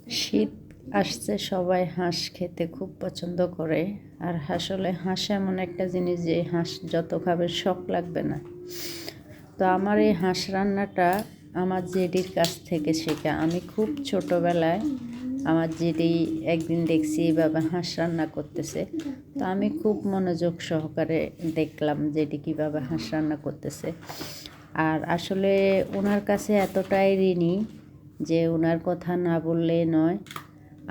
শীত আসছে, সবাই হাঁস খেতে খুব পছন্দ করে। আর আসলে হাঁস এমন একটা জিনিস যে হাঁস যত খাবে শখ লাগবে না। তো আমার এই হাঁস রান্নাটা আমার জেডির কাছ থেকে শেখা। আমি খুব ছোটোবেলায় আমার জেডি একদিন দেখছি এইভাবে হাঁস রান্না করতেছে। তো আমি খুব মনোযোগ সহকারে দেখলাম জেডি কীভাবে হাঁস রান্না করতেছে। আর আসলে ওনার কাছে এতটাই ঋণী যে ওনার কথা না বললে নয়।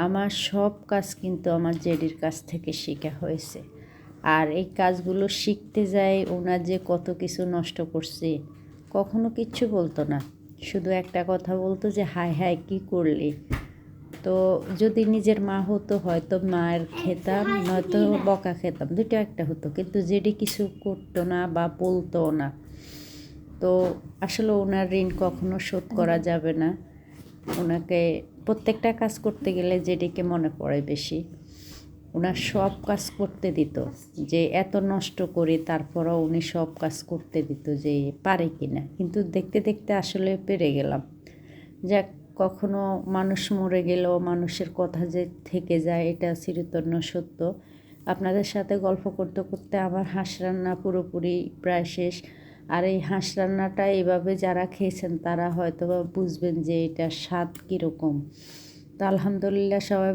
আমার সব কাজ কিন্তু আমার জেডির কাছ থেকে শেখা হয়েছে। আর এই কাজগুলো শিখতে যাই ওনার যে কত কিছু নষ্ট করছি, কখনো কিচ্ছু বলতো না, শুধু একটা কথা বলতো যে হায় হায় কী করলি। তো যদি নিজের মা হতো হয়তো মায়ের খেতাম, নয়তো বকা খেতাম, দুটো একটা হতো, কিন্তু জেডি কিছু করতো না বা বলতো না। তো আসলে ওনার ঋণ কখনো শোধ করা যাবে না। ওনাকে প্রত্যেকটা কাজ করতে গেলে জেডিকে মনে পড়ে বেশি। ওনার সব কাজ করতে দিত, যে এত নষ্ট করি তারপরও উনি সব কাজ করতে দিত যে পারে কি না, কিন্তু দেখতে দেখতে আসলে পেরে গেলাম। যাক, কখনো মানুষ মরে গেলেও মানুষের কথা যে থেকে যায় এটা চিরতন্য সত্য। আপনাদের সাথে গল্প করতে করতে আমার হাঁস রান্না পুরোপুরি প্রায় শেষ। আর এই হাঁস রান্নাটা এভাবে যারা খেয়েছেন তারা হয়তো বুঝবেন যে এটার স্বাদ কীরকম। তো আলহামদুলিল্লাহ সবাই